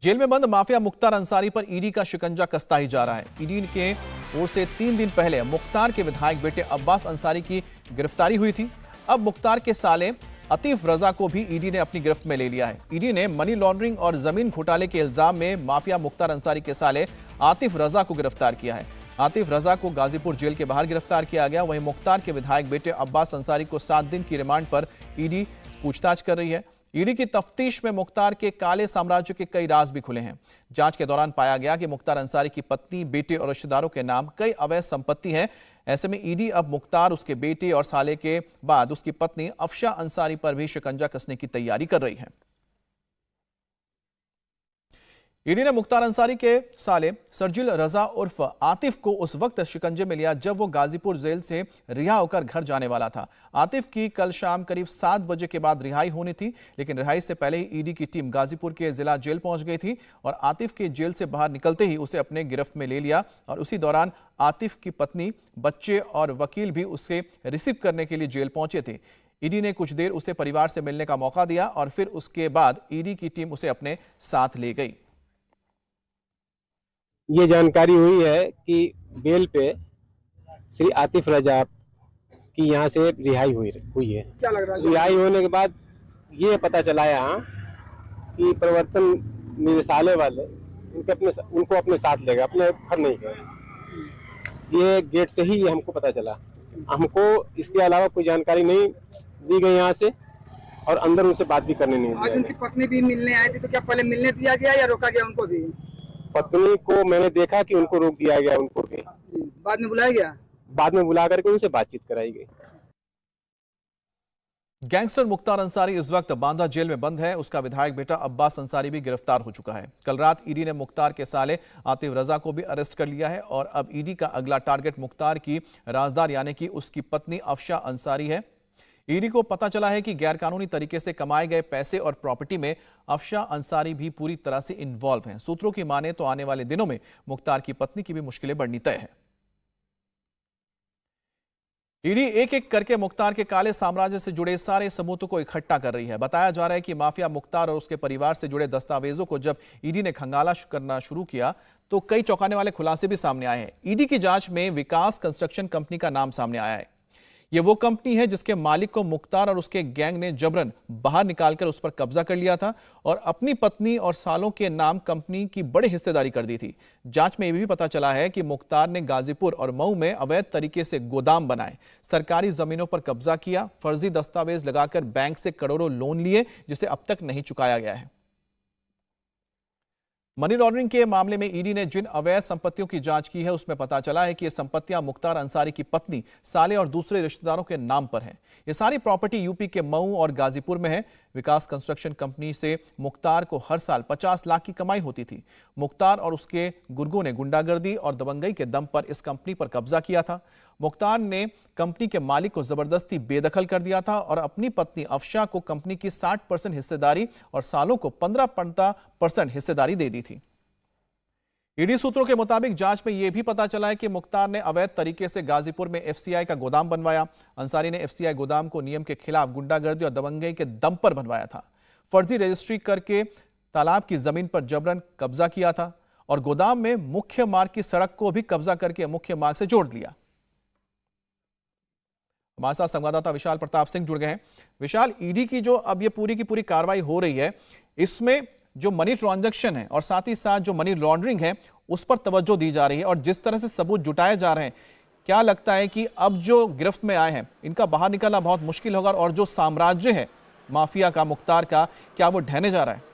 Jail में बंद mafia Mukhtar Ansari पर ईडी का शिकंजा कसता ही जा रहा है। ईडी के ओर से 3 दिन पहले मुख्तार के विधायक बेटे अब्बास अंसारी की गिरफ्तारी हुई थी। अब मुख्तार के साले अतीफ रजा को भी ईडी ने अपनी गिरफ्त में ले लिया है। ईडी ने मनी लॉन्ड्रिंग और जमीन घोटाले के इल्जाम में माफिया मुख्तार अंसारी के साले आतिफ रजा को गिरफ्तार किया है। आतिफ रजा को गाजीपुर जेल के बाहर गिरफ्तार किया गया। वहीं मुख्तार के विधायक बेटे अब्बास अंसारी को 7 दिन की रिमांड पर ईडी पूछताछ कर रही है। ईडी की तफ्तीश में मुख्तार के काले साम्राज्य के कई राज भी खुले हैं। जांच के दौरान पाया गया कि मुख्तार अंसारी की पत्नी, बेटे और रिश्तेदारों के नाम कई अवैध संपत्ति है। ऐसे में ईडी अब मुख्तार, उसके बेटे और साले के बाद उसकी पत्नी अफशा अंसारी पर भी शिकंजा कसने की तैयारी कर रही है। ईडी ने मुख्तार अंसारी के साले सरजिल रजा उर्फ आतिफ को उस वक्त शिकंजे में लिया जब वो गाजीपुर जेल से रिहा होकर घर जाने वाला था। आतिफ की कल शाम करीब 7 बजे के बाद रिहाई होनी थी, लेकिन रिहाई से पहले ही ईडी की टीम गाजीपुर के जिला जेल पहुंच गई थी और आतिफ के जेल से बाहर निकलते ही उसे अपने गिरफ्त में ले लिया। और उसी दौरान आतिफ की पत्नी, बच्चे और वकील भी उसे रिसीव करने के लिए जेल पहुंचे थे। ईडी ने कुछ देर उसे परिवार से मिलने का मौका दिया और फिर उसके बाद ईडी की टीम उसे अपने साथ ले गई। ये जानकारी हुई है कि बेल पे श्री आतिफ रजा की यहाँ से रिहाई हुई है। क्या लग रहा है? रिहाई होने के बाद ये पता चला यहाँ कि प्रवर्तन निदेशालय वाले उनको अपने साथ ले गए, अपने घर नहीं गए। ये गेट से ही हमको पता चला। हमको इसके अलावा कोई जानकारी नहीं दी गई यहाँ से और अंदर उनसे बात भी करने नहीं आज दिया। उनकी पत्नी भी मिलने आई थी, तो क्या पहले मिलने दिया गया या रोका गया उनको भी? पत्नी को मैंने देखा कि उनको रोक दिया गया, उनको भी बाद में बुलाया गया। बाद में बुला करके उनसे बातचीत कराई गई। गैंगस्टर मुख्तार अंसारी इस वक्त बांदा जेल में बंद है। उसका विधायक बेटा अब्बास अंसारी भी गिरफ्तार हो चुका है। कल रात ईडी ने मुख्तार के साले आतिफ रजा को भी अरेस्ट कर लिया है और अब ईडी का अगला टारगेट मुख्तार की राजदार यानी कि उसकी पत्नी अफशा अंसारी है। ईडी को पता चला है कि गैरकानूनी तरीके से कमाए गए पैसे और प्रॉपर्टी में अफशा अंसारी भी पूरी तरह से इन्वॉल्व हैं। सूत्रों की माने तो आने वाले दिनों में मुख्तार की पत्नी की भी मुश्किलें बढ़नी तय है। ईडी एक एक करके मुख्तार के काले साम्राज्य से जुड़े सारे सबूतों को इकट्ठा कर रही है। बताया जा रहा है कि माफिया मुख्तार और उसके परिवार से जुड़े दस्तावेजों को जब ईडी ने खंगाला करना शुरू किया तो कई चौंकाने वाले खुलासे भी सामने आए हैं। ईडी की जांच में विकास कंस्ट्रक्शन कंपनी का नाम सामने आया है। यह वो कंपनी है जिसके मालिक को मुख्तार और उसके गैंग ने जबरन बाहर निकालकर उस पर कब्जा कर लिया था और अपनी पत्नी और सालों के नाम कंपनी की बड़ी हिस्सेदारी कर दी थी। जांच में यह भी पता चला है कि मुख्तार ने गाजीपुर और मऊ में अवैध तरीके से गोदाम बनाए, सरकारी जमीनों पर कब्जा किया, फर्जी दस्तावेज लगाकर बैंक से करोड़ों लोन लिए जिसे अब तक नहीं चुकाया गया है। मनी लॉन्ड्रिंग के मामले में ईडी ने जिन अवैध संपत्तियों की जांच की है उसमें पता चला है कि ये संपत्तियां मुख्तार अंसारी की पत्नी, साले और दूसरे रिश्तेदारों के नाम पर हैं। ये सारी प्रॉपर्टी यूपी के मऊ और गाजीपुर में है। विकास कंस्ट्रक्शन कंपनी से मुख्तार को हर साल 50 लाख की कमाई होती थी। मुख्तार और उसके गुर्गों ने गुंडागर्दी और दबंगई के दम पर इस कंपनी पर कब्जा किया था। मुख्तार ने कंपनी के मालिक को जबरदस्ती बेदखल कर दिया था और अपनी पत्नी अफशा को कंपनी की 60% हिस्सेदारी और सालों को 15% हिस्सेदारी दे दी थी। ईडी सूत्रों के मुताबिक जांच में यह भी पता चला है कि मुख्तार ने अवैध तरीके से गाजीपुर में एफसीआई का गोदाम बनवाया। अंसारी ने एफसीआई गोदाम को नियम के खिलाफ गुंडागर्दी और दबंगई के दम पर बनवाया था। फर्जी रजिस्ट्री करके तालाब की जमीन पर जबरन कब्जा किया था और गोदाम में मुख्य मार्ग की सड़क को भी कब्जा करके मुख्य मार्ग से जोड़ लिया। हमारे साथ संवाददाता विशाल प्रताप सिंह जुड़ गए हैं। विशाल, ईडी की जो अब ये पूरी की पूरी कार्रवाई हो रही है, इसमें जो मनी ट्रांजैक्शन है और साथ ही साथ जो मनी लॉन्ड्रिंग है उस पर तवज्जो दी जा रही है और जिस तरह से सबूत जुटाए जा रहे हैं, क्या लगता है कि अब जो गिरफ्त में आए हैं इनका बाहर निकलना बहुत मुश्किल होगा और जो साम्राज्य है माफिया का, मुख्तार का, क्या वो ढहने जा रहा है?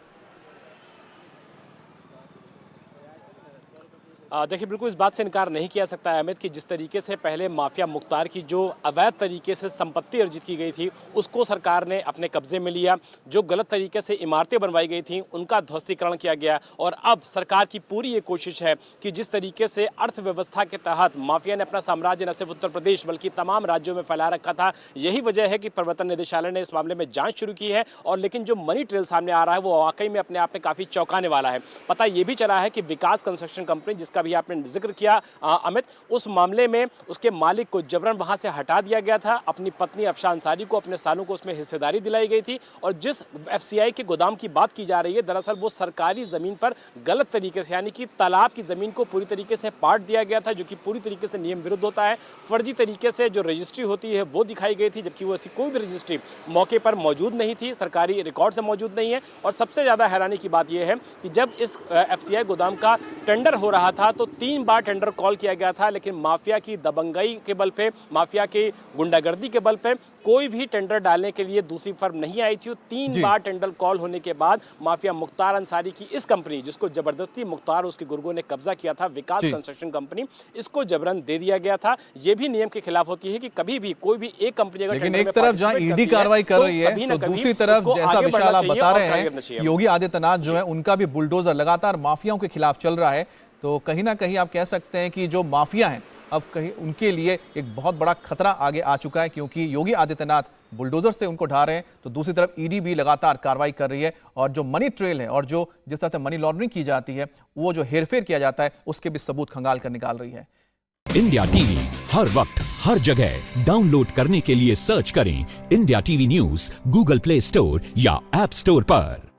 देखिए, बिल्कुल इस बात से इनकार नहीं किया सकता है अहमद कि जिस तरीके से पहले माफिया मुख्तार की जो अवैध तरीके से संपत्ति अर्जित की गई थी उसको सरकार ने अपने कब्जे में लिया, जो गलत तरीके से इमारतें बनवाई गई थी उनका ध्वस्तीकरण किया गया और अब सरकार की पूरी ये कोशिश है कि जिस तरीके से अर्थव्यवस्था के तहत माफिया ने अपना साम्राज्य न सिर्फ उत्तर प्रदेश बल्कि तमाम राज्यों में फैला रखा था। यही वजह है कि प्रवर्तन निदेशालय ने इस मामले में जाँच शुरू की है और लेकिन जो मनी ट्रेल सामने आ रहा है वो वाकई में अपने आप में काफ़ी चौंकाने वाला है। पता ये भी चला है कि विकास कंस्ट्रक्शन कंपनी जिसका जिसका भी आपने जिक्र किया अमित, उस मामले में उसके मालिक को जबरन वहां से हटा दिया गया था। अपनी पत्नी अफशा अंसारी को, अपने सालों को उसमें हिस्सेदारी दिलाई गई थी। और जिस FCI के गोदाम की बात की जा रही है, दरअसल वो सरकारी जमीन पर गलत तरीके से, यानी कि तालाब की जमीन को पूरी तरीके से पाट दिया गया था, जो कि पूरी तरीके से नियम विरुद्ध होता है। फर्जी तरीके से जो रजिस्ट्री होती है वो दिखाई गई थी, जबकि वो ऐसी कोई भी रजिस्ट्री मौके पर मौजूद नहीं थी, सरकारी रिकॉर्ड से मौजूद नहीं है। और सबसे ज़्यादा हैरानी की बात यह है कि जब इस FCI गोदाम का टेंडर हो रहा था तो 3 बार टेंडर कॉल किया गया था, लेकिन माफिया की दबंगई के बल पे, माफिया की गुंडागर्दी के बल पे कोई भी टेंडर डालने के लिए दूसरी फर्म नहीं आई थी। 3 बार टेंडर कॉल होने के बाद माफिया मुख्तार अंसारी की इस कंपनी, जिसको जबरदस्ती मुख्तार उसके गुर्गों ने कब्जा किया था, विकास कंस्ट्रक्शन कंपनी, इसको जबरन दे दिया गया था। ये भी नियम के खिलाफ होती है कि कभी भी कोई भी एक कंपनी अगर लेकिन एक तरफ जहां ईडी कार्रवाई कर रही है तो दूसरी तरफ जैसा विशाल आप बता रहे हैं, योगी आदित्यनाथ जो है उनका भी बुलडोजर लगातार माफियाओं के खिलाफ चल रहा है। तो कहीं ना कहीं आप कह सकते हैं कि जो माफिया हैं अब कहीं उनके लिए एक बहुत बड़ा खतरा आगे आ चुका है, क्योंकि योगी आदित्यनाथ बुलडोजर से उनको ढा रहे हैं तो दूसरी तरफ ईडी भी लगातार कार्रवाई कर रही है। और जो मनी ट्रेल है और जो जिस तरह से मनी लॉन्ड्रिंग की जाती है, वो जो हेरफेर किया जाता है, उसके भी सबूत खंगाल कर निकाल रही है। इंडिया टीवी हर वक्त हर जगह डाउनलोड करने के लिए सर्च करें India TV news Google play store या ऐप स्टोर पर।